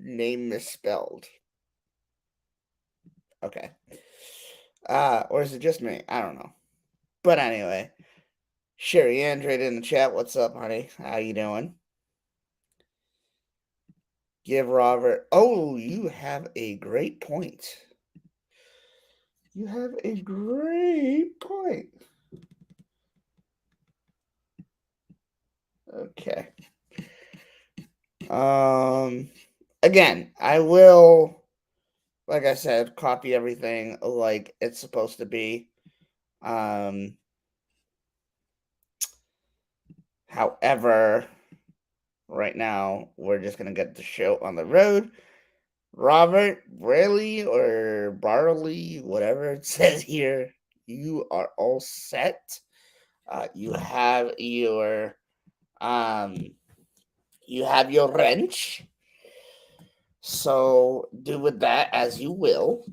name misspelled. Okay. Or is it just me? I don't know. But anyway, Sherry Andrade in the chat. What's up, honey? How you doing? Give Robert. Oh, you have a great point. You have a great point. Okay. Again, I will, like I said, copy everything like it's supposed to be. However, right now we're just gonna get the show on the road. Robert Braley or Barley, whatever it says here, you are all set. You have your um, you have your wrench. So do with that as you will.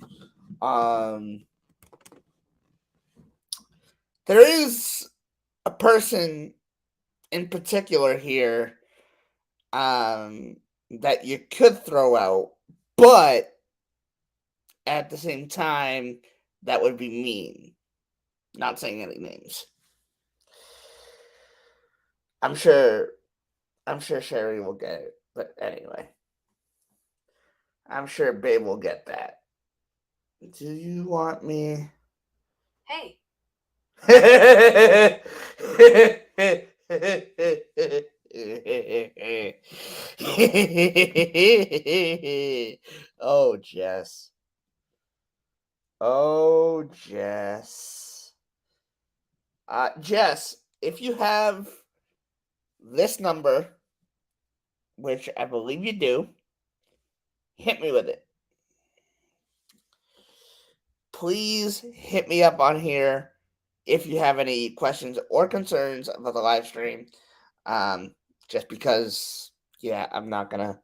Um, there is a person in particular here that you could throw out, but at the same time, that would be mean. Not saying any names. I'm sure Sherry will get it, but anyway. I'm sure Babe will get that. Do you want me? Hey. Oh, Jess. Oh, Jess. Jess, if you have this number, which I believe you do, hit me with it. Please hit me up on here if you have any questions or concerns about the live stream. Um, just because, yeah, I'm not gonna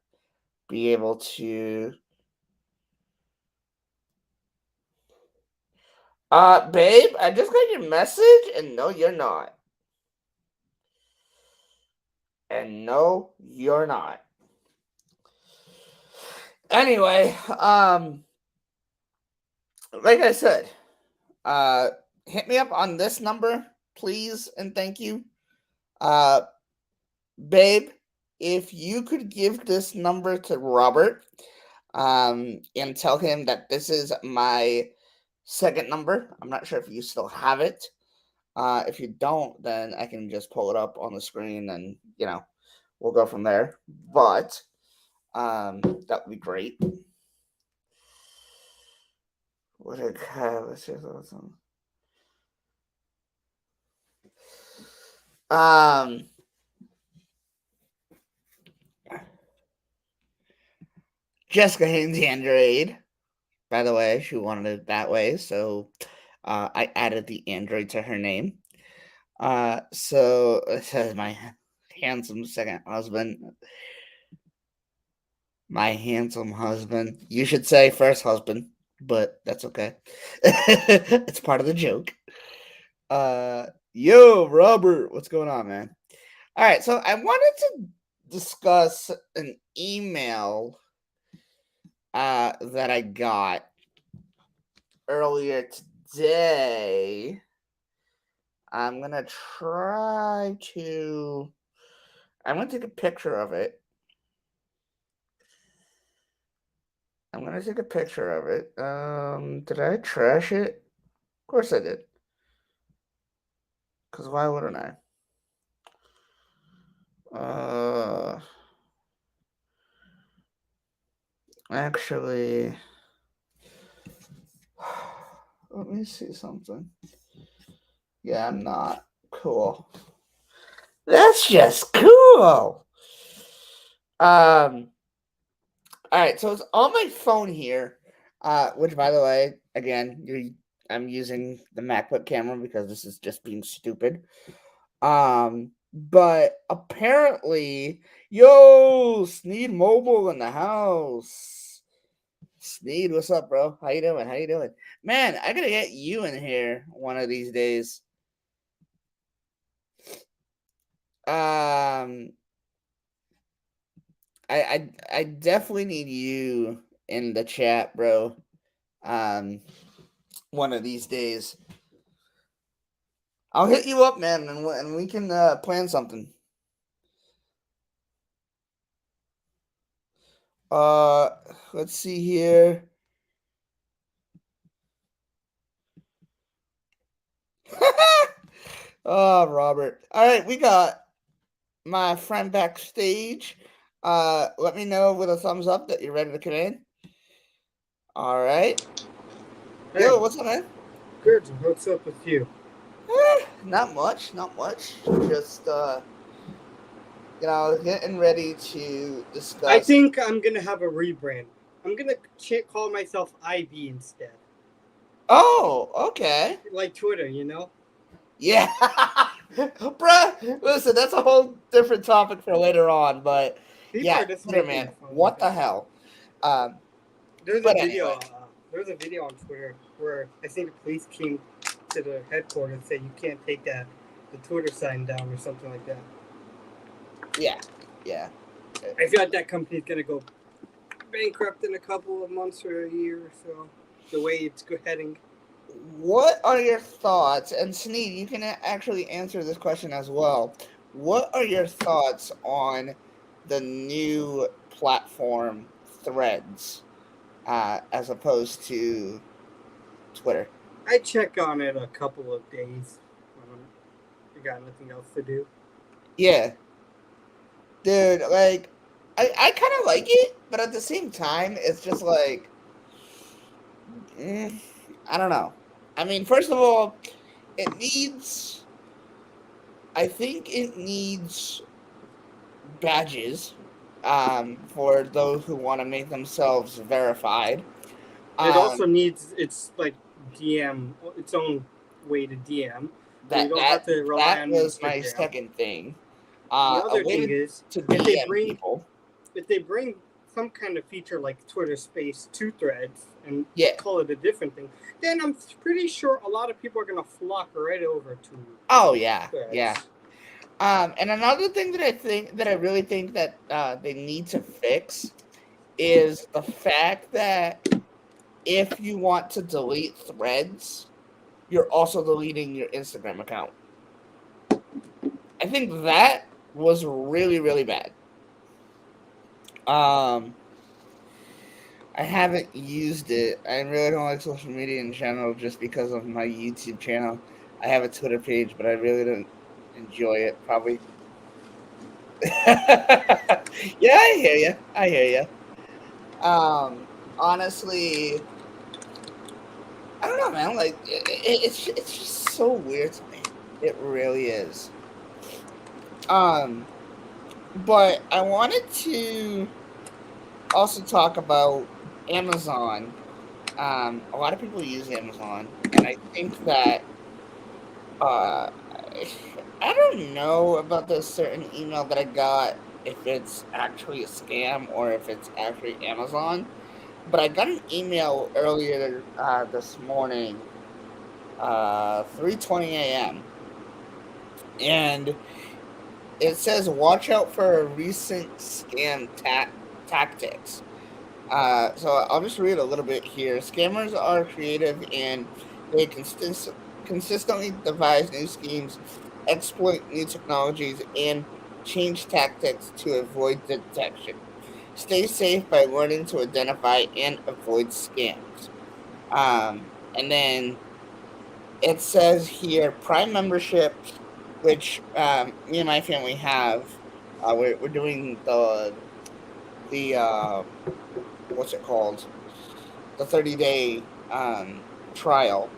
be able to. Babe, I just got your message, and no, you're not. And no, you're not. Anyway, like I said, uh, hit me up on this number, please, and thank you. Uh, Babe, if you could give this number to Robert, and tell him that this is my second number. I'm not sure if you still have it. If you don't, then I can just pull it up on the screen and, we'll go from there. But that would be great. What a guy. Let's see. Um, Jessica Haynes Android. By the way, she wanted it that way, so I added the Android to her name. So it says my handsome second husband. My handsome husband. You should say first husband, but that's okay. It's part of the joke. Yo, Robert, what's going on, man? All right, so I wanted to discuss an email that I got earlier today. I'm gonna try to. I'm gonna take a picture of it. I'm gonna take a picture of it. Did I trash it? Of course I did. Cause why wouldn't I? Uh, Actually, let me see something. Yeah, I'm not. Cool. That's just cool. Um. All right, so it's on my phone here. Which, by the way, again, I'm using the MacBook camera because this is just being stupid. But apparently, yo, Sneed Mobile in the house. Sneed, what's up, bro? How you doing? How you doing? Man, I gotta get you in here one of these days. Um, I definitely need you in the chat, bro. Um, one of these days, I'll hit you up, man, and we can plan something. Uh, let's see here. Oh, Robert. All right, we got my friend backstage. Let me know with a thumbs up that you're ready to come in. All right. Hey, Yo, what's up, man? good. What's up with you? Not much, not much. Just getting ready to I discuss. think I'm gonna have a rebrand. I'm gonna call myself IB instead, Oh, okay. like Twitter. You know, Yeah. Bruh, listen, that's a whole different topic for later on, but people yeah, are just Twitter, making man. fun of What the it. hell? Um, There's a but video. anyway. There's a video on Twitter where I think the police came to the headquarters and said you can't take the Twitter sign down or something like that. Yeah. Yeah. I feel like that company's gonna go bankrupt in a couple of months or a year or so. The way it's heading. What are your thoughts? And Sneed, you can actually answer this question as well. What are your thoughts on the new platform Threads as opposed to Twitter? I check on it a couple of days when I got nothing else to do. Yeah, dude, like I kind of like it, but at the same time, it's just like mm, I don't know. I mean, first of all, it needs. I think it needs badges for those who want to make themselves verified. It also Um, needs its like DM, its own way to DM, where you that don't that have to rely that on was my Instagram. second thing. The A other thing way is to if they DM bring people. if they bring some kind of feature like Twitter Space to Threads and Yeah. call it a different thing, then I'm pretty sure a lot of people are gonna flock right over to Oh yeah, Threads. yeah. And another thing that I really think that they need to fix is the fact that if you want to delete threads, you're also deleting your Instagram account. I think that was really, really bad. Um, I haven't used it. I really don't like social media in general just because of my YouTube channel. I have a Twitter page, but I really don't enjoy it. Probably. Yeah, I hear you. I hear you. Honestly, I don't know, man. Like, it's just so weird to me. It really is. Um, but I wanted to also talk about Amazon. A lot of people use Amazon, and I think that uh, I don't know about this certain email that I got if it's actually a scam or if it's actually Amazon. But I got an email earlier this morning, 3:20 a.m. and it says, "Watch out for recent scam tactics." So I'll just read a little bit here. Scammers are creative and they consistently devise new schemes, exploit new technologies, and change tactics to avoid detection. Stay safe by learning to identify and avoid scams. And then it says here Prime membership, which me and my family have. We're doing the what's it called? The 30-day trial.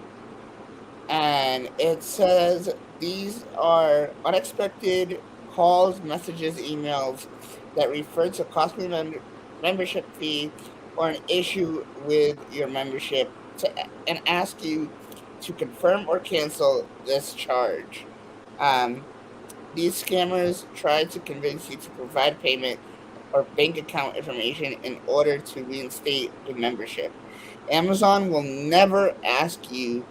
And it says these are unexpected calls, messages, emails that refer to costly membership fee or an issue with your membership and ask you to confirm or cancel this charge. Um, these scammers try to convince you to provide payment or bank account information in order to reinstate a membership. Amazon will never ask you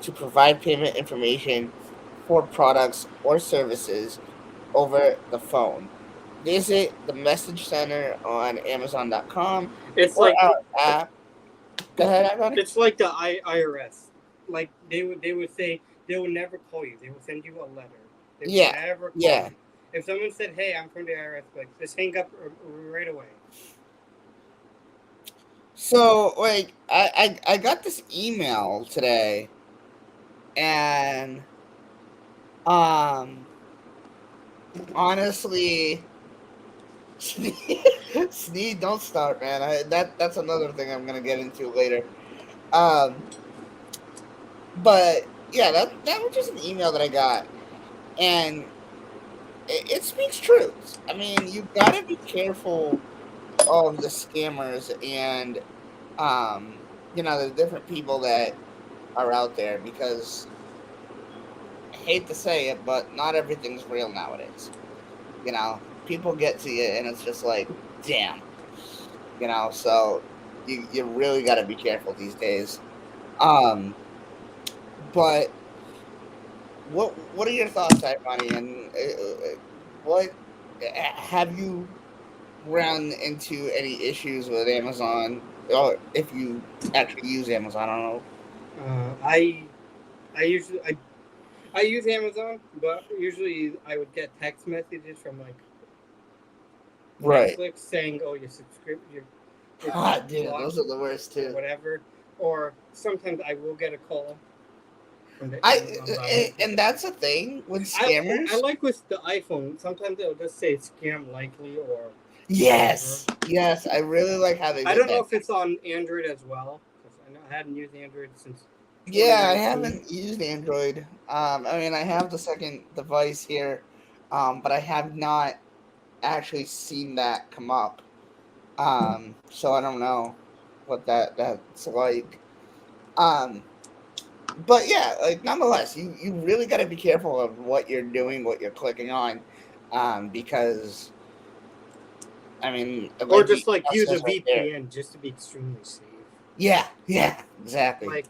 to provide payment information for products or services over the phone. visit the message center on Amazon.com It's or like our app. Go ahead, Ivani. it's like the IRS. Like they would say they will never call you. They will send you a letter. They will Yeah, never call yeah. you. If someone said, "Hey, I'm from the IRS," like just hang up right away. So like I got this email today, and um honestly, Sneed, don't start, man. That's another thing I'm gonna get into later. Um, but yeah, that was just an email that I got, and it speaks truth. I mean, you gotta be careful of the scammers and the different people that are out there because I hate to say it, but not everything's real nowadays. People get to you, and it's just like, damn. So you really got to be careful these days. Um, but what are your thoughts, Ivani? And what have you run into any issues with Amazon, or if you actually use Amazon? I don't know. I usually I use Amazon, but usually I would get text messages from like Right. Netflix saying, "Oh, your God, dude, blocked those are the worst or too. whatever." Or sometimes I will get a call from the I Amazon, but I won't pick and it up. that's a thing with I scammers. like with the iPhone. Sometimes it'll just say scam likely or whatever. Yes, yes, I really like how they I did don't know that. if it's on Android as well because I hadn't used Android since Yeah, I 2019. haven't used Android. I mean, I have the second device here, but I have not actually seen that come up. So I don't know what that's like. Um, but yeah, like nonetheless, you really got to be careful of what you're doing, what you're clicking on, because I mean, Or like the just like email use a says right there. VPN just to be extremely safe. Yeah, yeah, exactly. Like,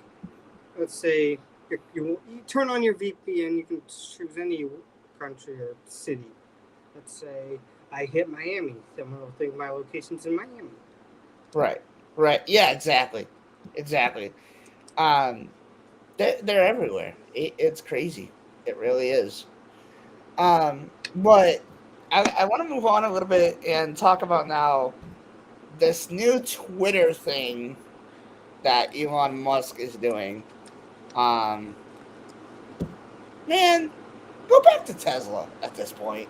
let's say you turn on your VPN, you can choose any country or city. Let's say I hit Miami, someone will think my location's in Miami. Right, right. Yeah, exactly, exactly. Um, they're everywhere. It's crazy. It really is. But I want to move on a little bit and talk about now this new Twitter thing that Elon Musk is doing. Um, Man, go back to Tesla at this point.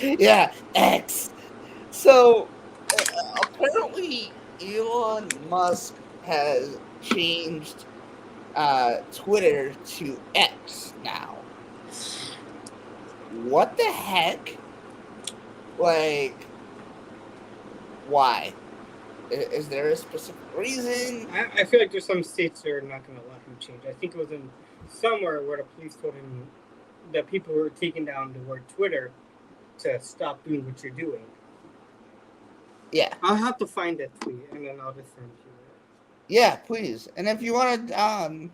Yeah, X. So apparently, Elon Musk has changed Twitter to X now. What the heck? Like, why? Is there a specific reason? I feel like there's some states that are not going to let him change. I think it was in somewhere where the police told him that people were taking down the word Twitter to stop doing what you're doing. Yeah, I'll have to find that tweet and then I'll just send you yeah, please. And if you want to,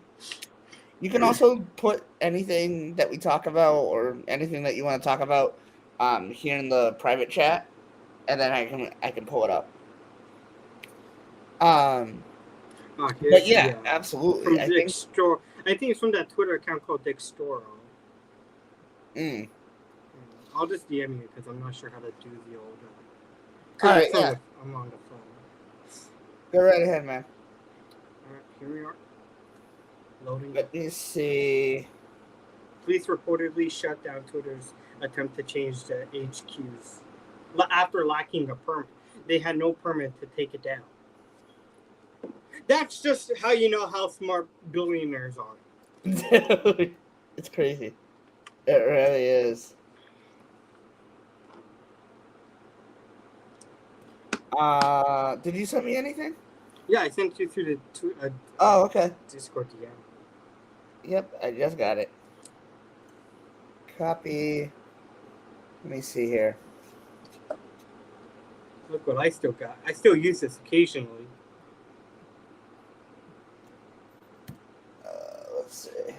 you can also put anything that we talk about or anything that you want to talk about, here in the private chat, and then I can pull it up. Um, it. Oh, but here's yeah, the absolutely. from I Dick think. Store. I think it's from that Twitter account called Dick Storo. Mm, I'll just DM you because I'm not sure how to do the old. all Because right, it's yeah, I'm on the phone. go right ahead, man. All right, here we are. Loading. Let me see. Police reportedly shut down Twitter's attempt to change the HQs after lacking a permit. They had no permit to take it down. That's just how you know how smart billionaires are. Dude, it's crazy. It really is. Did you send me anything? Yeah, I sent you through the Oh, okay. Discord DM. Yep, I just got it. Copy. Let me see here. Look what I still got. I still use this occasionally. Let's see.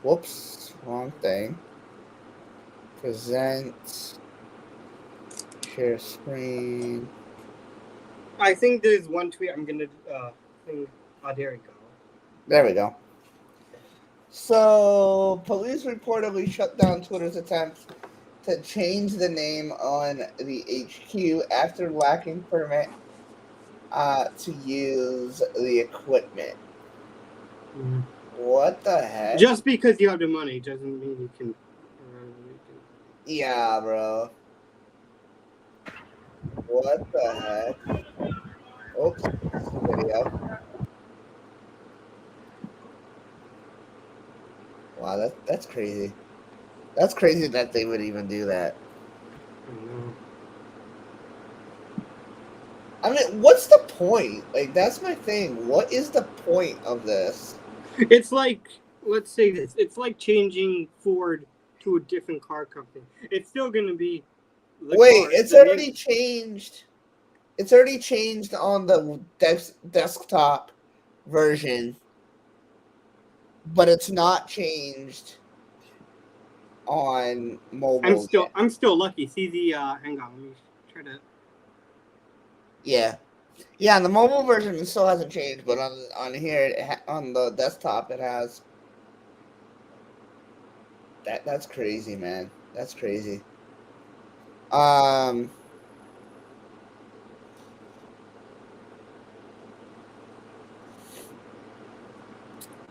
Whoops, wrong thing. Present. Share screen. I think there's one tweet I'm gonna think. Oh, there we go. There we go. So, police reportedly shut down Twitter's attempt to change the name on the HQ after lacking permit to use the equipment. Mm. What the heck? Just because you have the money doesn't mean you can. Yeah, bro. What the heck? Oops, video. Wow, that's crazy. That's crazy that they would even do that. I mean, what's the point? Like, that's my thing. What is the point of this? It's like, let's say this. It's like changing Ford to a different car company. It's still going to be. Wait, car. it's already changed. It's already changed on the desktop version, but it's not changed on mobile. I'm still lucky. See the hang on, let me try to. Yeah, on the mobile version it still hasn't changed, but on here on the desktop it has. That's crazy, man. That's crazy.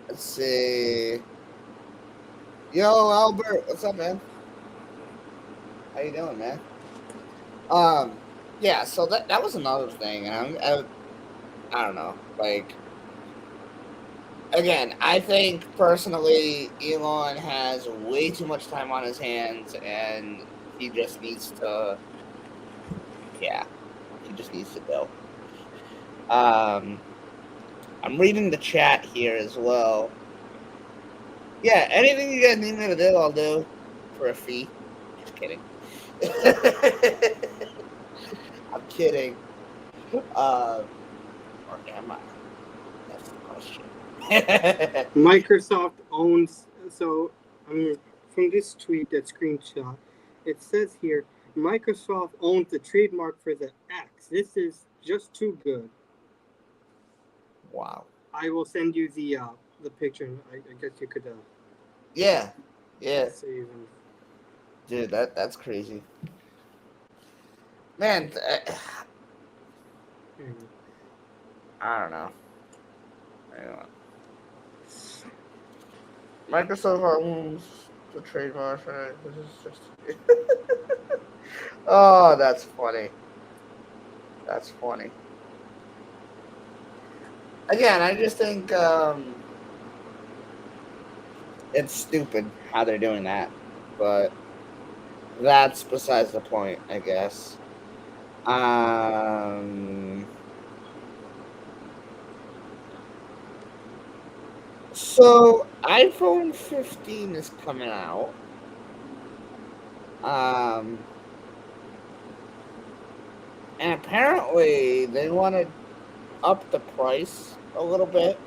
Let's see. Yo, Albert, what's up, man? How you doing, man? Yeah. So that was another thing, and I don't know. Like, again, I think personally, Elon has way too much time on his hands, and he just needs to. Yeah, he just needs to go. I'm reading the chat here as well. Yeah, anything you guys need me to do, I'll do for a fee. Just kidding. I'm kidding. Or am I? That's the question. Microsoft owns. So, I mean, from this tweet, that screenshot, it says here Microsoft owns the trademark for the X. This is just too good. Wow. I will send you the picture. I guess you could. Yeah. Save them. Dude, that's crazy. Man, I don't know. Microsoft owns the trademark. This is just. Oh, that's funny. That's funny. Again, I just think it's stupid how they're doing that, but that's besides the point, I guess. So iPhone 15 is coming out. And apparently they want to up the price a little bit.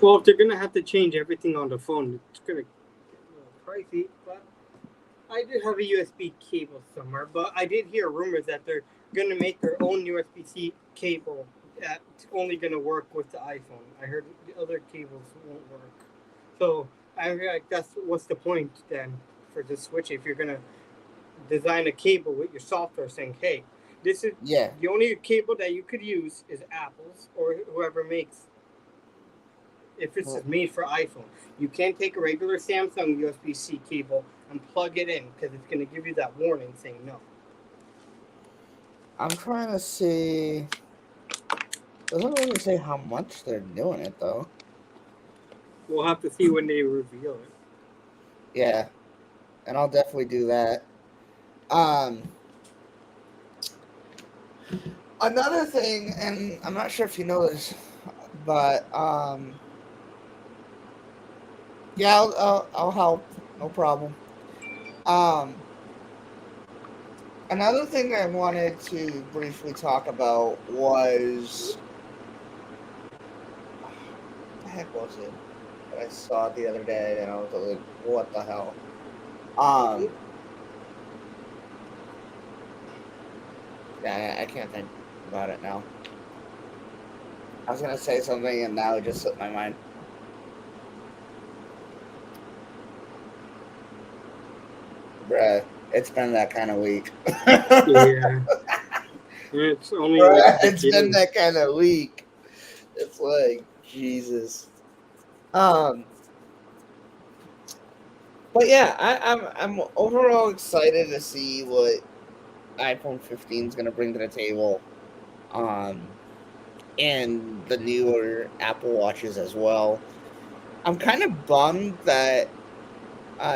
Well, if they're gonna have to change everything on the phone, it's gonna get a little pricey. But I did have a USB cable somewhere, but I did hear rumors that they're gonna make their own USB-C cable that's only gonna work with the iPhone. I heard the other cables won't work. So I feel like that's what's the point then for the switch if you're gonna design a cable with your software saying, hey, this is the only cable that you could use is Apple's or whoever makes. If it's made for iPhone, you can't take a regular Samsung USB-C cable and plug it in because it's going to give you that warning saying no. I'm trying to see. Doesn't really say how much they're doing it though. We'll have to see when they reveal it. Yeah, and I'll definitely do that. Another thing, and I'm not sure if you know this, but yeah, I'll help, no problem. Another thing I wanted to briefly talk about was heck was it that I saw the other day and I was like, what the hell? Yeah, I can't think about it now. I was gonna say something and now it just slipped my mind. Bruh, it's been that kind of week. Yeah. It's only like Bruh, the it's been beginning. that kind of week. It's like Jesus. Um, but yeah, I'm overall excited to see what iPhone 15 is gonna bring to the table. And the newer Apple Watches as well. I'm kind of bummed that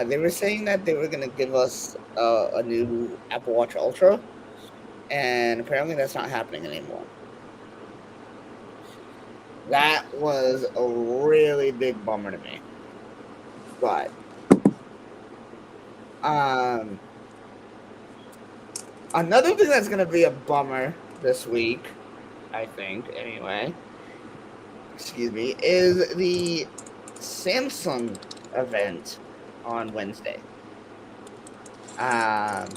they were saying that they were gonna give us a new Apple Watch Ultra, and apparently that's not happening anymore. That was a really big bummer to me. But um, another thing that's gonna be a bummer this week, I think, anyway, excuse me, is the Samsung event on Wednesday. I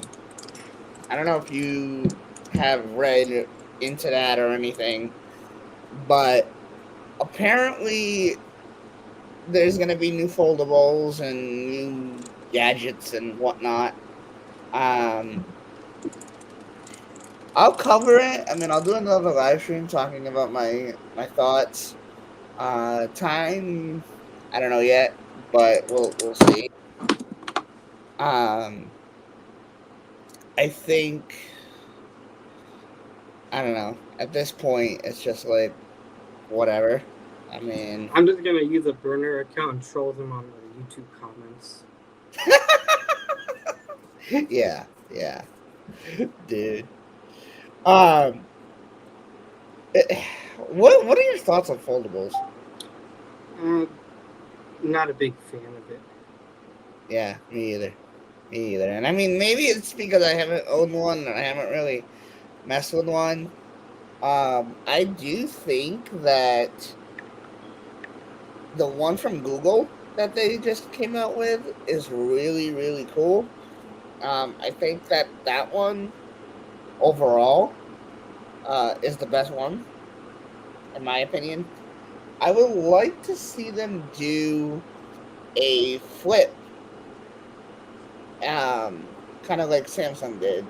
don't know if you have read into that or anything, but apparently there's going to be new foldables and new gadgets and whatnot. Um, I'll cover it. I mean, I'll do another live stream talking about my thoughts. Time, I don't know yet, but we'll see. Um, I think I don't know. At this point, it's just like whatever. I mean, I'm just gonna use a burner account and troll them on the YouTube comments. yeah, yeah, dude. Um, what are your thoughts on foldables? Uh, not a big fan of it. Yeah, me either. Me either. And I mean, maybe it's because I haven't owned one and I haven't really messed with one. I do think that the one from Google that they just came out with is really, really cool. I think that one overall is the best one, in my opinion. I would like to see them do a flip, kind of like Samsung did,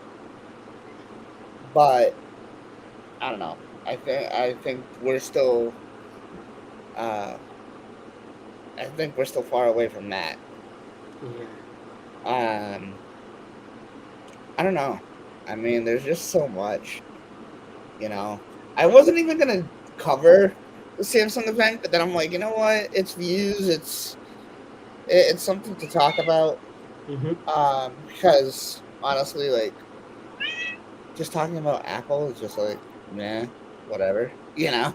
but I don't know. I think we're still, uh, I think we're still far away from that. Yeah. Um, I don't know. I mean, there's just so much, you know. I wasn't even gonna cover the Samsung event, but then I'm like, you know what? It's views. It's something to talk about. Mm-hmm. Because honestly, like just talking about Apple is just like, meh, whatever, you know.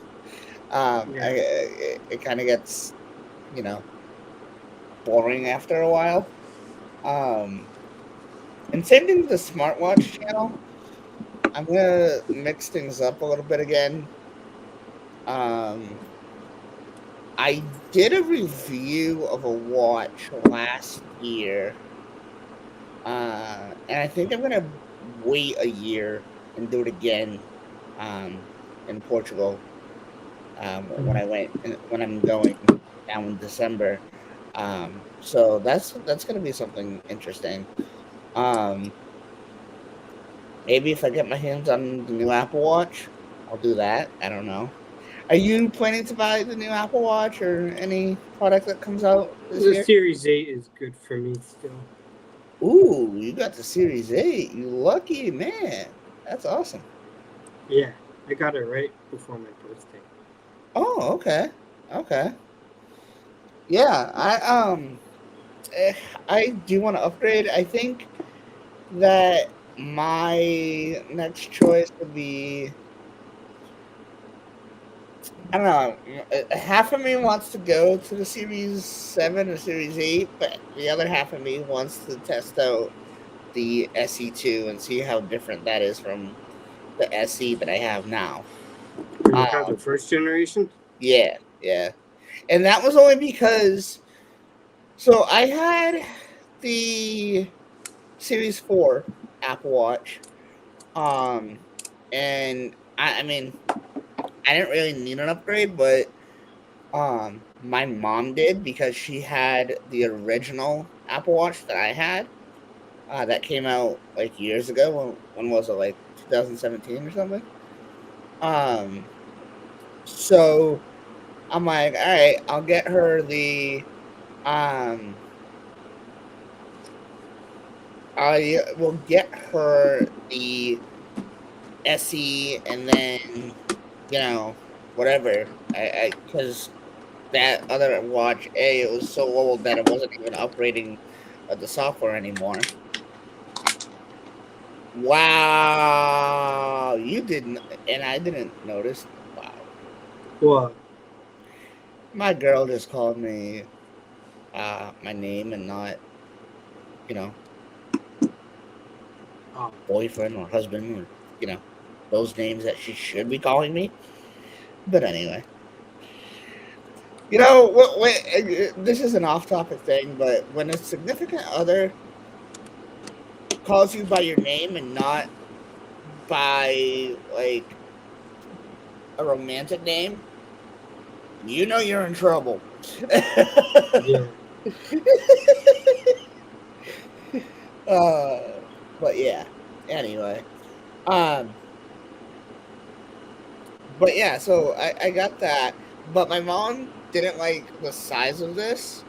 Yeah. It kind of gets, you know, boring after a while. Um, and same thing with the smartwatch channel. I'm gonna mix things up a little bit again. Um, I did a review of a watch last year, and I think I'm gonna wait a year and do it again, in Portugal. When I went, when I'm going down in December. So that's gonna be something interesting. Um, Maybe if I get my hands on the new Apple Watch, I'll do that. I don't know. Are you planning to buy the new Apple Watch or any product that comes out this The year? Series 8 is good for me still. Ooh, you got the Series 8. You lucky man. That's awesome. Yeah, I got it right before my birthday. Oh, okay. Okay. Yeah, eh, I do want to upgrade. I think that my next choice would be, I don't know. Half of me wants to go to the Series 7 or Series 8, but the other half of me wants to test out the SE2 and see how different that is from the SE that I have now. You have Um, the first generation? yeah, yeah. And that was only because, so I had the Series 4 Apple Watch. And I mean, I didn't really need an upgrade, but my mom did because she had the original Apple Watch that I had. That came out like years ago. When was it? Like 2017 or something. Um, so I'm like, all right, I'll get her the um, I will get her the SE, and then whatever. I because that other watch, it was so old that it wasn't even upgrading the software anymore. Wow, you didn't, and I didn't notice. Wow, What? my girl just called me my name and not, you know, Oh. boyfriend or husband or those names that she should be calling me. But anyway, this is an off-topic thing, but when a significant other calls you by your name and not by like a romantic name, you're in trouble. Yeah. uh, but yeah. Anyway, um, but yeah. So I got that, but my mom didn't like the size of this,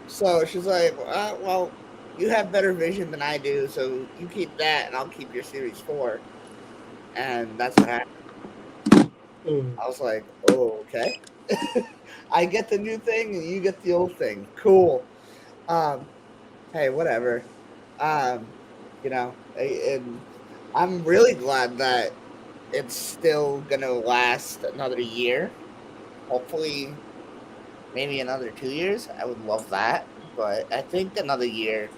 so she's like, "Well, you have better vision than I do, so you keep that, and I'll keep your Series 4." And that's what happened. Mm. I was like, "Oh, okay." I get the new thing, and you get the old thing. Cool. Um, hey, whatever. And I'm really glad that it's still gonna last another year. Hopefully, maybe another 2 years. I would love that, but I think another year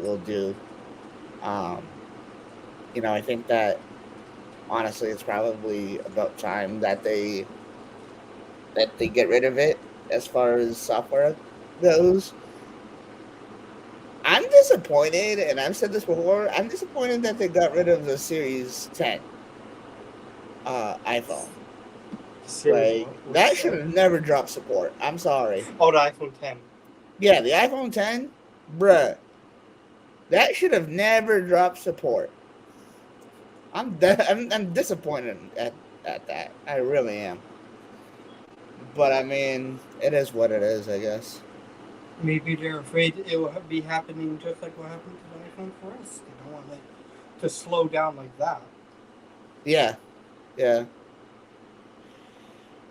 will do. Um, I think that honestly, it's probably about time that they get rid of it as far as software goes. I'm disappointed, and I've said this before. I'm disappointed that they got rid of the Series 10 iPhone. Series Like what? that What's should have never dropped support. I'm sorry. Oh, the iPhone 10. Yeah, the iPhone 10, bruh, that should have never dropped support. I'm disappointed at that. I really am. But I mean, it is what it is, I guess. Maybe they're afraid it will be happening just like what happened to the iPhone 4S. They don't want it to slow down like that. Yeah, yeah.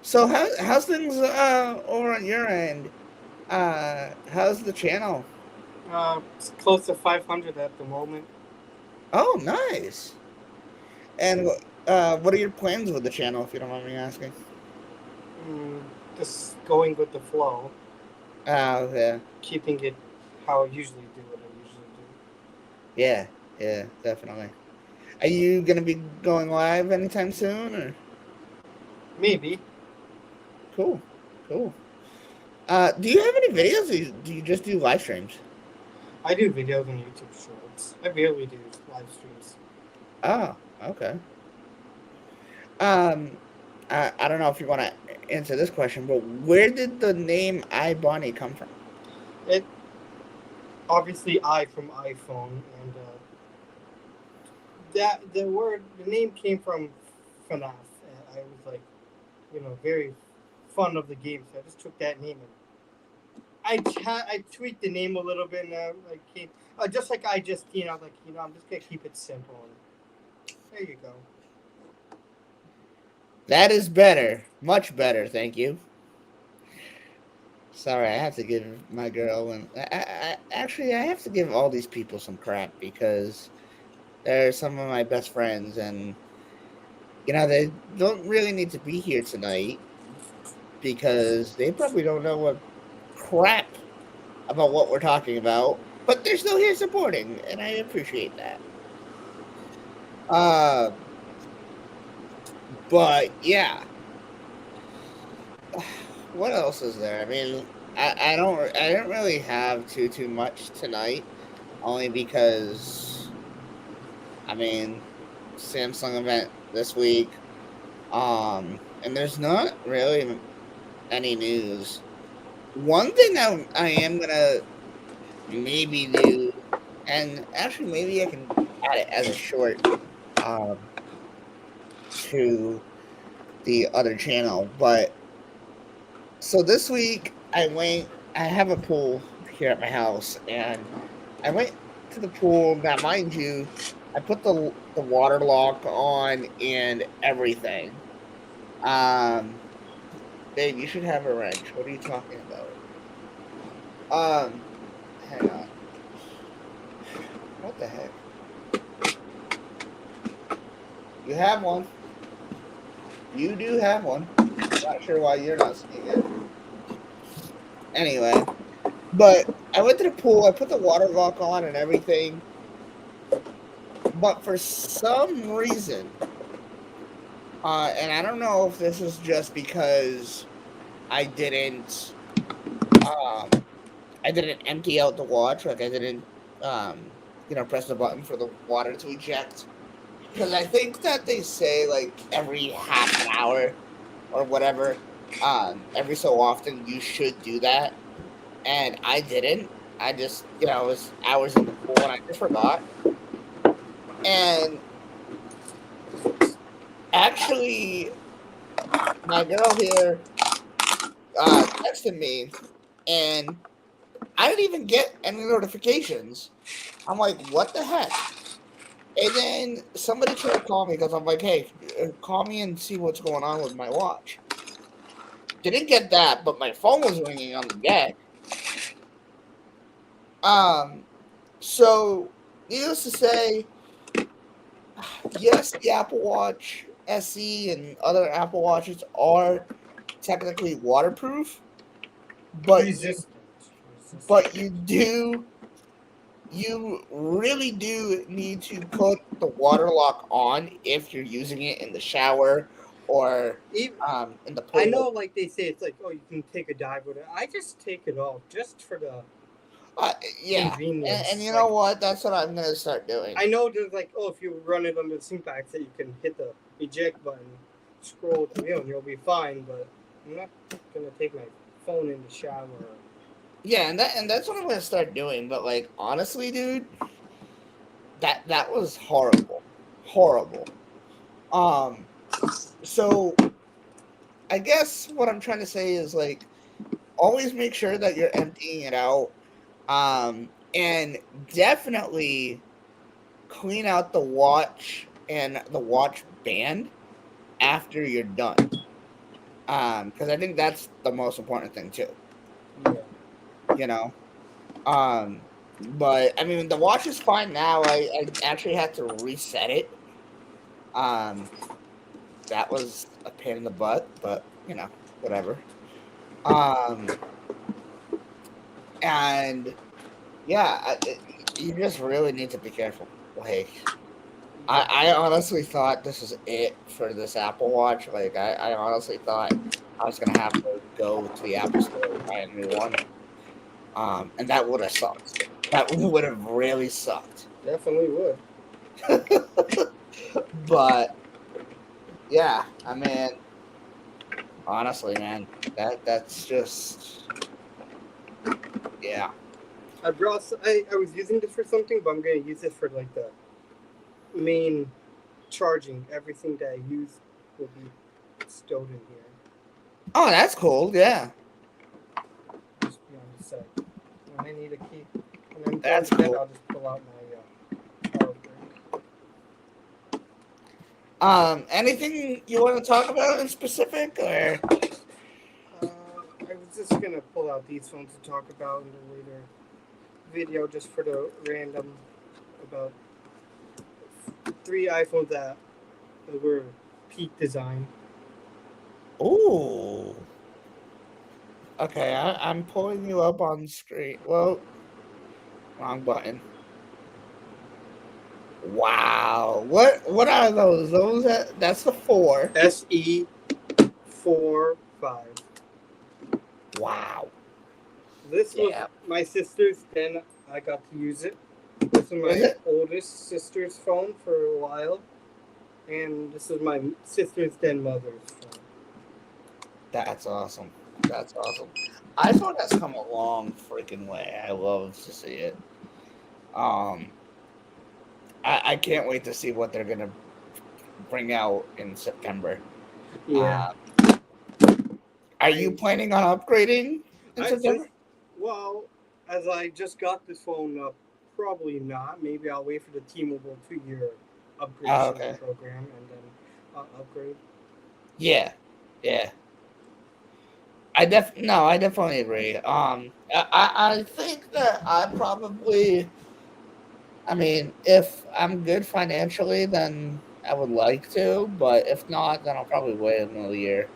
So how's things over on your end? How's the channel? It's close to 500 at the moment. Oh, nice. And what are your plans with the channel, if you don't mind me asking? Mm, just going with the flow, Oh, yeah, keeping it how I usually do what I usually do. yeah, yeah, definitely. Are you gonna be going live anytime soon, or Maybe. cool, cool? Do you have any videos? Or do you just do live streams? I do videos on YouTube Shorts. I barely do live streams. Oh, okay. Um, I don't know if you want to answer this question, but where did the name iBonnie come from? It obviously I from iPhone, and that the name came from FNAF. And I was like, very fond of the game, so I just took that name and I tweaked the name a little bit, and just like I just I'm just gonna keep it simple. And there you go. That is better, much better. Thank you. Sorry, I have to give my girl and actually I have to give all these people some crap because they're some of my best friends, and they don't really need to be here tonight because they probably don't know what crap about what we're talking about, but they're still here supporting, and I appreciate that. But yeah, what else is there? I mean, I didn't really have too much tonight, only because I mean, Samsung event this week. And there's not really any news. One thing I am gonna maybe do, and actually maybe I can add it as a short um to the other channel. But so this week I have a pool here at my house, and I went to the pool. Now, mind you, I put the water lock on and everything. Um, Babe, you should have a wrench. What are you talking about? Um, Hang on. What the heck? You have one. You do have one. Not sure why you're not seeing it. Anyway, but I went to the pool. I put the water lock on and everything. But for some reason, and I don't know if this is just because I didn't, um, I didn't empty out the watch, like I didn't, press the button for the water to eject. Because I think that they say like every half an hour or whatever, every so often you should do that. And I didn't. I just, it was hours in the pool and I just forgot. And actually, my girl here texted me, and I didn't even get any notifications. I'm like, what the heck? And then somebody tried to call me because I'm like, hey, call me and see what's going on with my watch. Didn't get that, but my phone was ringing on the deck. Um, so needless to say, yes, the Apple Watch SE and other Apple Watches are technically waterproof, but Resistant. but you really do need to put the water lock on if you're using it in the shower or Even, in the I pool. know, like they say, it's like, oh, you can take a dive with it. I just take it off just for the Yeah, convenience. and you know Like, what? That's what I'm gonna start doing. I know there's like, oh, if you run it under the sink back, that you can hit the eject button, scroll to the wheel, and you'll be fine. But I'm not gonna take my phone in the shower. Yeah, and that's what I'm gonna start doing. But like honestly, dude, that was horrible, horrible. Um, so I guess what I'm trying to say is like always make sure that you're emptying it out. And definitely clean out the watch and the watch band after you're done. Because I think that's the most important thing too. Yeah. You know. But I mean the watch is fine now. I actually had to reset it. Um, that was a pain in the butt, but whatever. Um, and yeah, you just really need to be careful. Like, I honestly thought this is it for this Apple Watch. Like, I honestly thought I was gonna have to go to the Apple Store and buy a new one. And that would have sucked. That would have really sucked. Definitely would. But yeah, I mean, honestly, man, that's just yeah. I was using this for something, but I'm gonna use it for like the main charging. Everything that I use will be stowed in here. Oh, that's cool. Yeah, Just be on the side. When I need a key, when I'm done that's with that, cool. I'll just pull out my power brick. Anything you want to talk about in specific, or I was just gonna pull out these phones to talk about in the later video, just for the random about 3 iPhones that were peak design. ooh, okay, I'm pulling you up on screen. Well, wrong button. Wow, what are those? That's the 4. SE 4 5. Wow. This was Yeah. my sister's, then I got to use it. This is Is my it? oldest sister's phone for a while, and this is my sister's then mother's phone. That's awesome. That's awesome. iPhone has come a long freaking way. I love to see it. Um, I can't wait to see what they're gonna bring out in September. Yeah, Uh, are you I planning on upgrading in I just September? well, as I just got this phone up, probably not. Maybe I'll wait for the T-Mobile 2-year Oh, upgradation okay. program and then I'll upgrade. Yeah. Yeah. I definitely agree. I think that I mean, if I'm good financially, then I would like to, but if not, then I'll probably wait another year,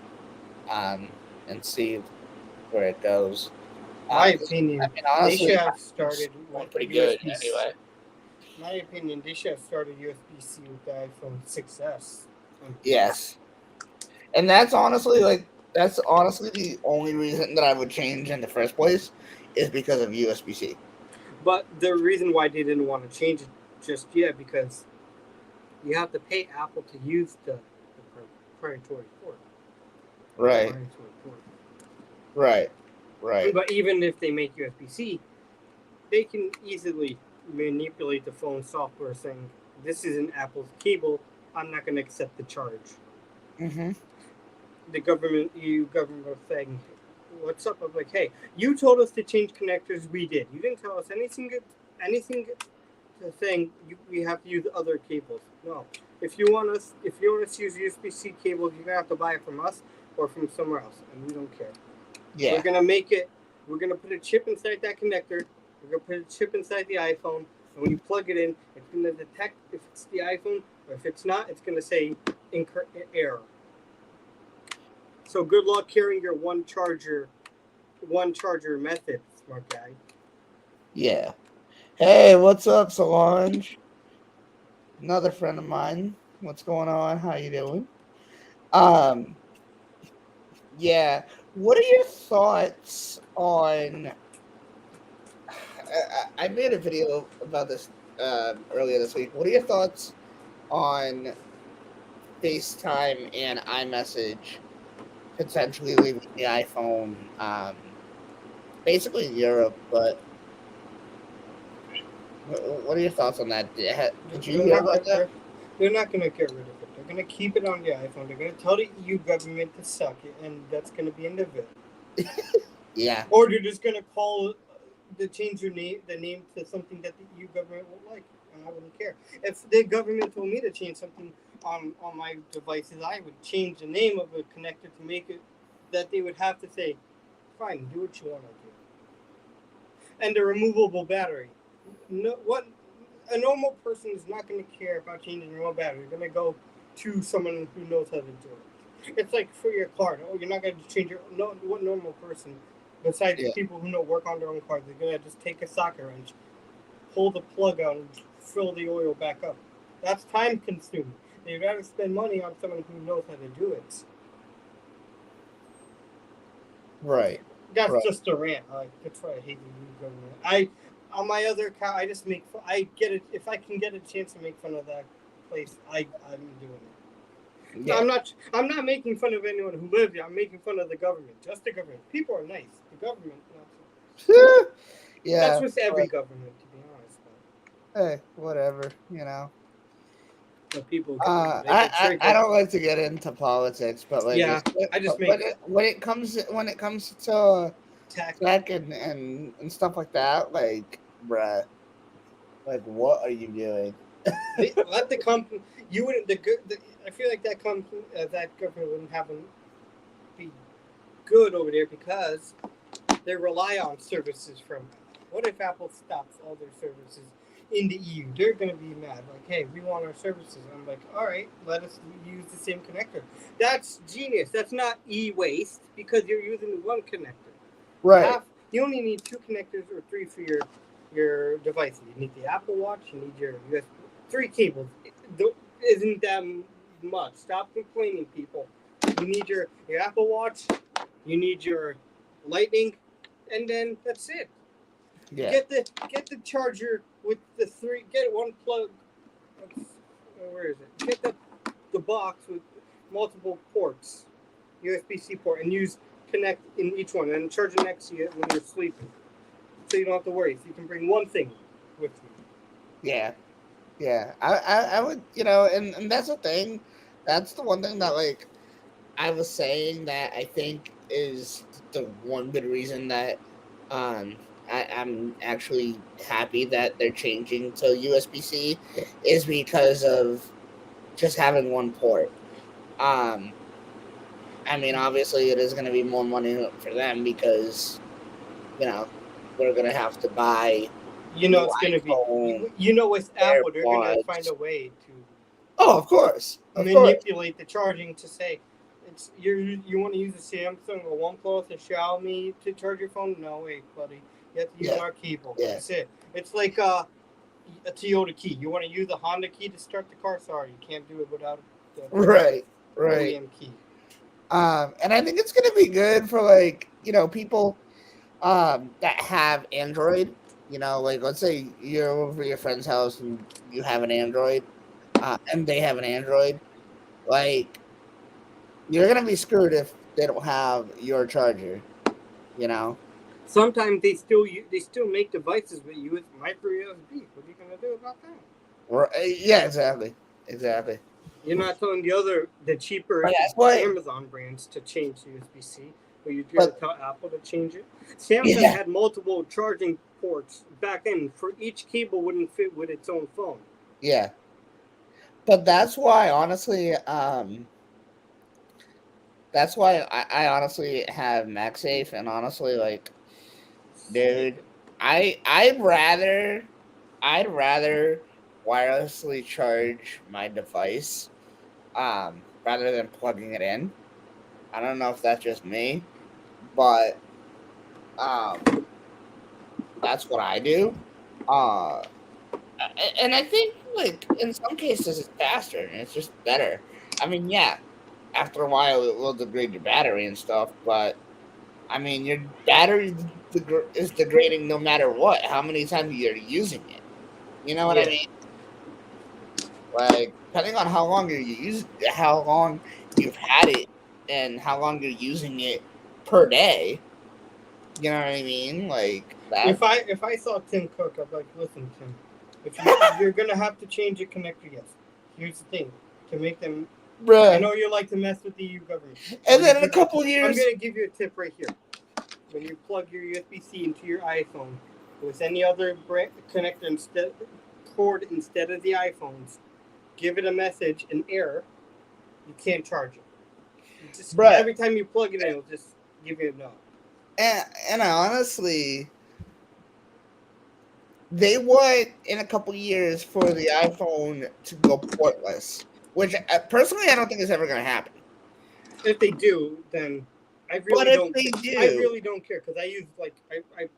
and see where it goes. My 'Cause, I opinion, mean, they honestly, should have iPhone's started going with pretty good USB. anyway. My opinion, they should have started USB-C with the iPhone 6s. Yes, and that's honestly the only reason that I would change in the first place is because of USB-C. But the reason why they didn't want to change it just yet because you have to pay Apple to use the proprietary port. Right, right, right. But even if they make USB-C, they can easily manipulate the phone software saying, this isn't Apple's cable, I'm not going to accept the charge. Hmm. The EU government was saying, what's up? I'm like, hey, you told us to change connectors, we did. You didn't tell us anything saying we have to use other cables. No. If you want us to use USB-C cables, you're going to have to buy it from us or from somewhere else, and we don't care. We're Yeah, gonna make it. We're gonna put a chip inside that connector. We're gonna put a chip inside the iPhone, and when you plug it in, it's gonna detect if it's the iPhone, or if it's not, it's gonna say error. So good luck carrying your one charger method, smart guy. yeah. Hey, what's up, Solange? Another friend of mine. What's going on? How you doing? Um, yeah. What are your thoughts on? I made a video about this earlier this week. What are your thoughts on FaceTime and iMessage potentially leaving the iPhone, basically in Europe? But what are your thoughts on that? Did you They're hear not about gonna. that? They're not gonna get rid of it. They're gonna keep it on the iPhone. They're gonna tell the EU government to suck it, and that's gonna be end of it. Yeah, Or they're just gonna change the name to something that the EU government won't like, and I wouldn't care. If the government told me to change something on my devices, I would change the name of a connector to make it that they would have to say, "Fine, do what you want to do." And the removable battery. No, what a normal person is not going to care about changing the remote battery. They're going to go to someone who knows how to do it. It's like for your car. Oh, you're not going to change your. No, what normal person, besides yeah, people who know work on their own cars, they're going to just take a socket wrench, pull the plug out, and fill the oil back up. That's time consuming. They'd rather spend money on someone who knows how to do it. right, That's right. just a rant. That's why I hate the EU government. I on my other account, I just make fun. I get it if I can get a chance to make fun of that place. I'm doing it. Yeah, I'm not making fun of anyone who lives here. I'm making fun of the government. Just the government. People are nice. The government, not so much. That's yeah. with every government, to be honest. Hey, whatever. But people, they get I triggered. don't like to get into politics, but like Yeah, it's I just but make when it comes to tax. tech and stuff like that, like bruh, like what are you doing? Let the company. You wouldn't. I feel like that government wouldn't have be good over there because they rely on services from. What if Apple stops all their services in the EU? They're going to be mad. Like, hey, we want our services. I'm like, all right, let us use the same connector. That's genius. That's not e-waste because you're using one connector. Right. You only need 2 connectors or 3 for your device. You need the Apple Watch. You need your USB. 3 cables. Isn't that much? Stop complaining, people. You need your Apple Watch. You need your Lightning, and then that's it. Yeah. Get the charger with the three. Get one plug. Where is it? Get the box with multiple ports, USB-C port, and connect in each one, and charge it next to you when you're sleeping, so you don't have to worry. So you can bring one thing with you. Yeah. Yeah. I would, and that's the thing. That's the one thing that, like, I was saying that I think is the one good reason that I'm actually happy that they're changing to USB-C is because of just having one port. I mean, obviously, it is going to be more money for them because, we're going to have to buy. It's going to be. With Apple, they're going to find a way to. Oh, of course. Manipulate the charging to say, you want to use a Samsung or OnePlus or Xiaomi to charge your phone? No way, buddy. You have to use our cable. Yeah. That's it. It's like a Toyota key. You want to use a Honda key to start the car? Sorry, you can't do it without the right. OEM key. And I think it's going to be good for, like, people that have Android. Like, let's say you're over at your friend's house and you have an Android, and they have an Android. Like, you're going to be screwed if they don't have your charger, Sometimes they still make devices with micro USB. What are you going to do about that? Right. Yeah, exactly. You're not telling the cheaper Amazon brands to change USB-C, but you're going to tell Apple to change it. Samsung had multiple charging ports back then. For each cable wouldn't fit with its own phone. Yeah. But that's why, honestly, I honestly have MagSafe, and honestly, like, dude, I'd rather wirelessly charge my device rather than plugging it in. I don't know if that's just me, but that's what I do. And I think, like, in some cases it's faster and it's just better. I mean, yeah, after a while it will degrade your battery and stuff, but I mean, your battery is degrading no matter what, how many times you're using it. You know what I mean? Like, depending on how long how long you've had it, and how long you're using it per day. You know what I mean? Like that. If I saw Tim Cook, I'd be like, listen, Tim, if you're gonna have to change your connector, yes. Here's the thing: to make them. Bruh. I know you like to mess with the EU government. And then in a couple of years, I'm gonna give you a tip right here. When you plug your USB-C into your iPhone with any other connector cord instead of the iPhones, give it a message, an error. You can't charge it. Every time you plug it in, it'll just give you a no. And honestly, they want in a couple years for the iPhone to go portless, which personally I don't think is ever going to happen. If they do, then I really don't care because I use I'm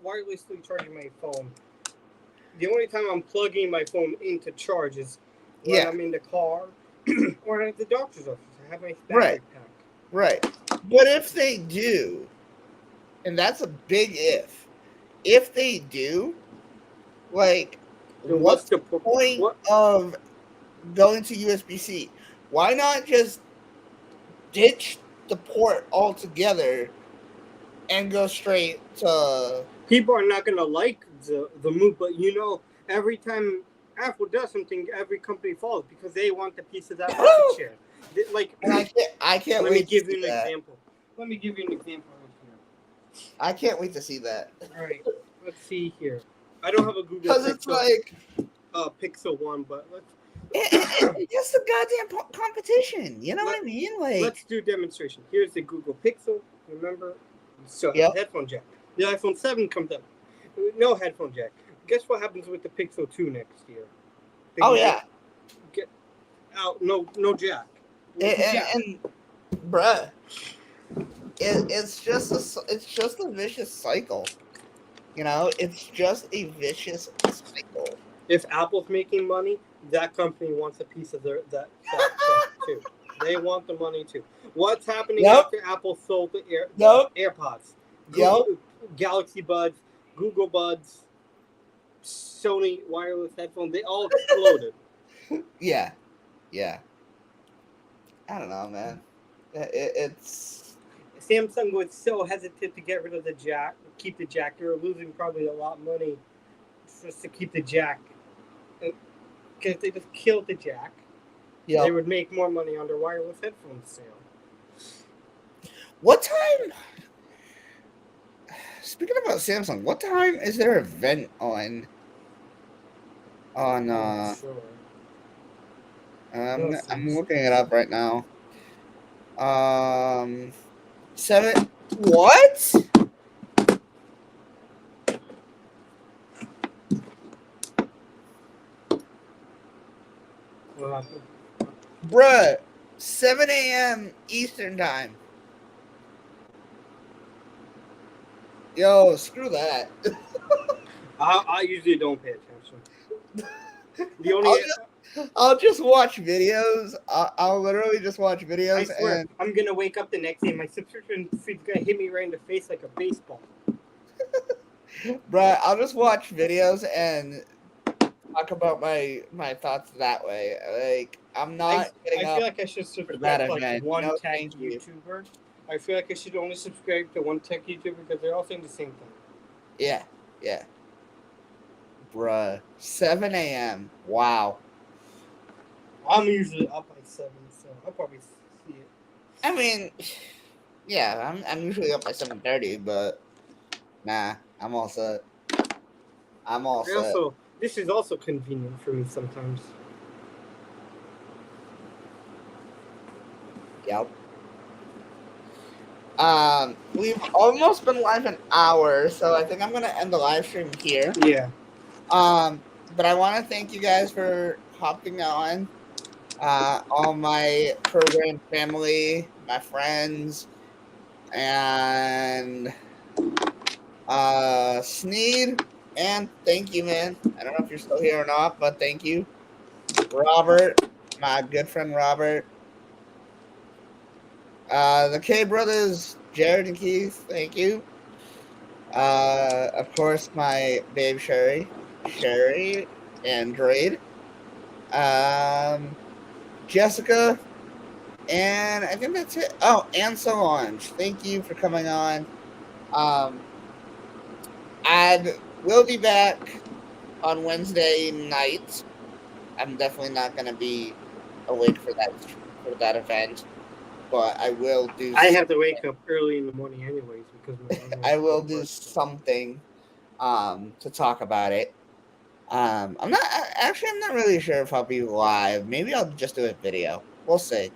wirelessly charging my phone. The only time I'm plugging my phone into charge is when I'm in the car or at the doctor's office. I have my battery pack. Right. But if they do, and that's a big if they do, like, what's the point of going to USB-C? Why not just ditch the port altogether and go straight to... People are not going to like the move, but every time Apple does something, every company follows because they want the piece of that market share. Like, I can't wait. Let me give you an example right here. I can't wait to see that. All right, let's see here. I don't have a Google because it's like Pixel 1, but let's. It's just a goddamn competition. You know what I mean? Like, let's do a demonstration. Here's the Google Pixel. Remember? So headphone jack. The iPhone 7 comes up. No headphone jack. Guess what happens with the Pixel 2 next year? Get out. No jack. And bruh, it's just a vicious cycle. It's just a vicious cycle. If Apple's making money, that company wants a piece of that too. They want the money too. What's happening Yep. after Apple sold the Yep. AirPods? Yep. Galaxy Buds, Google Buds, Sony wireless headphones, they all exploded. Yeah. Yeah. I don't know, man. It's Samsung was so hesitant to get rid of the jack, keep the jack. They were losing probably a lot of money just to keep the jack. Because they just killed the jack, yeah. they would make more money on their wireless headphones sale. What time? Speaking about Samsung, what time is their event on? Sure. I'm looking it up right now. 7. What? Well, Bruh, 7 a.m. Eastern time. Yo, screw that. I usually don't pay attention. The only I'll just watch videos. I'll literally just watch videos. I swear, and I'm gonna wake up the next day. My subscription feed's gonna hit me right in the face like a baseball. bruh, I'll just watch videos and talk about my thoughts that way. Like, I'm not getting I up feel like I should for subscribe that to like event. one No, tech thank you. YouTuber. I feel like I should only subscribe to one tech YouTuber because they're all saying the same thing. Yeah, yeah. Bruh, 7 a.m. Wow. I'm usually up by 7, so I'll probably see it. I mean, yeah, I'm usually up by 7:30, but nah, I'm all set. I'm all set. Also, this is also convenient for me sometimes. Yep. We've almost been live an hour, so I think I'm gonna end the live stream here. Yeah. But I want to thank you guys for hopping on. All my program family, my friends, and Sneed, and thank you, man. I don't know if you're still here or not, but thank you. Robert, my good friend Robert. The K brothers, Jared and Keith, thank you. Of course, my babe Sherry and Drade. Jessica, and I think that's it. Oh, and Solange, thank you for coming on. I will be back on Wednesday night. I'm definitely not going to be awake for that event, but I will do. I have to wake up early in the morning anyways because my I will do something to talk about it. I'm not really sure if I'll be live. Maybe I'll just do a video. We'll see.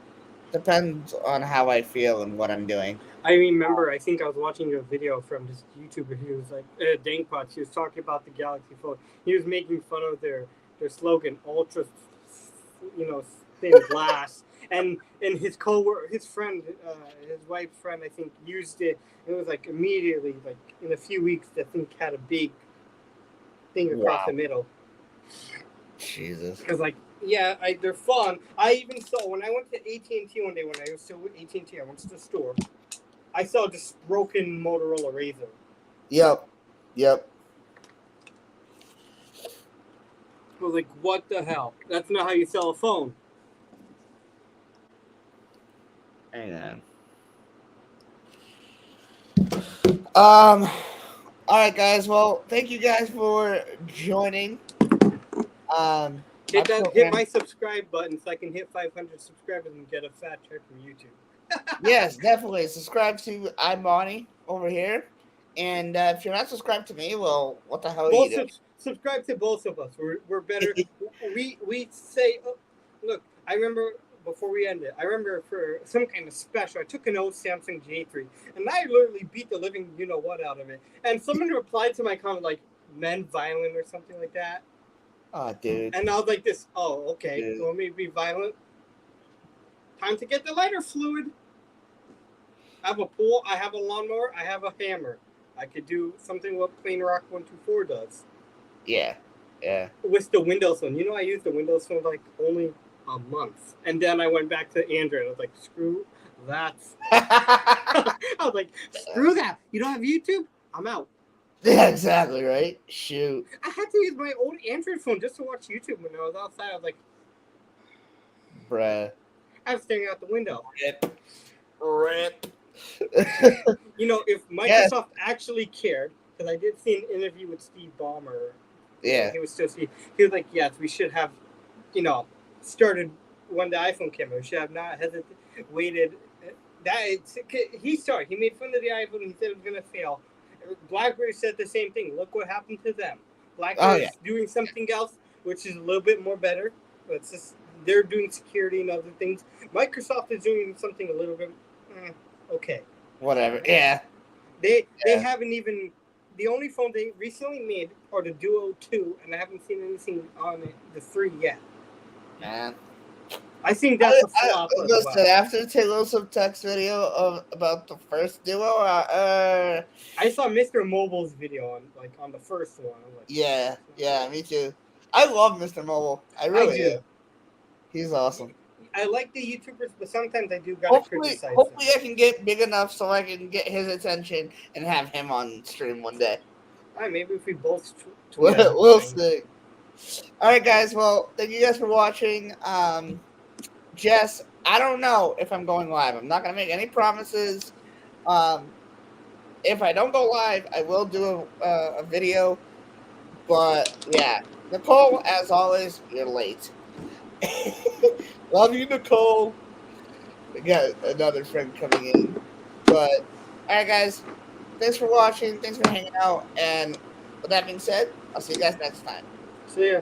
Depends on how I feel and what I'm doing. I remember, I think I was watching a video from this YouTuber. He was like, Dankpots. He was talking about the Galaxy phone. He was making fun of their slogan, ultra, thin glass. And his his friend, his wife's friend, I think, used it. It was like immediately, like in a few weeks, the thing had a big thing across the middle. Jesus. Because they're fun. I even saw when I went to AT&T one day when I was still with AT&T. I went to the store. I saw this broken Motorola Razr. Yep. I was like, what the hell? That's not how you sell a phone. I know. All right, guys. Well, thank you guys for joining. Hit my subscribe button so I can hit 500 subscribers and get a fat check from YouTube. Yes, definitely. Subscribe to iMoney over here. And if you're not subscribed to me, well, what the hell are you doing? Subscribe to both of us. We're better. we say, look, I remember before we ended, I remember for some kind of special, I took an old Samsung J3 and I literally beat the living you-know-what out of it. And someone replied to my comment like, men violent or something like that. Oh, dude. And I was like this, okay. Dude. You want me to be violent? Time to get the lighter fluid. I have a pool, I have a lawnmower, I have a hammer. I could do something what Plain Rock 124 does. Yeah. With the Windows Phone. I use the Windows Phone like only a month, and then I went back to Android. I was like, screw that. I was like, screw that. You don't have YouTube? I'm out. Yeah, exactly, right? Shoot. I had to use my old Android phone just to watch YouTube when I was outside. I was like, Bruh. I was staring out the window. Rip. You know, if Microsoft actually cared, because I did see an interview with Steve Ballmer. Yeah. He was still Steve. He was like, yes, we should have, started when the iPhone came out. We should have not waited. He started. He made fun of the iPhone and he said it was going to fail. BlackBerry said the same thing. Look what happened to them. BlackBerry is doing something else, which is a little bit more better. But it's just they're doing security and other things. Microsoft is doing something a little bit okay. Whatever. Yeah. They haven't even. The only phone they recently made are the Duo 2, and I haven't seen anything on the 3 yet. Man. I think that's a flop. Listen, after Taylor Subtext video about the first Duo, I saw Mr. Mobile's video on the first one. I'm like, yeah, me too. I love Mr. Mobile. I really do. He's awesome. I like the YouTubers, but sometimes I do gotta criticize. Hopefully, I can get big enough so I can get his attention and have him on stream one day. All right, maybe if we both. We'll see. All right, guys. Well, thank you guys for watching. Jess, I don't know if I'm going live. I'm not going to make any promises. If I don't go live, I will do a video. But, yeah. Nicole, as always, you're late. Love you, Nicole. We got another friend coming in. But, all right, guys. Thanks for watching. Thanks for hanging out. And with that being said, I'll see you guys next time. See ya.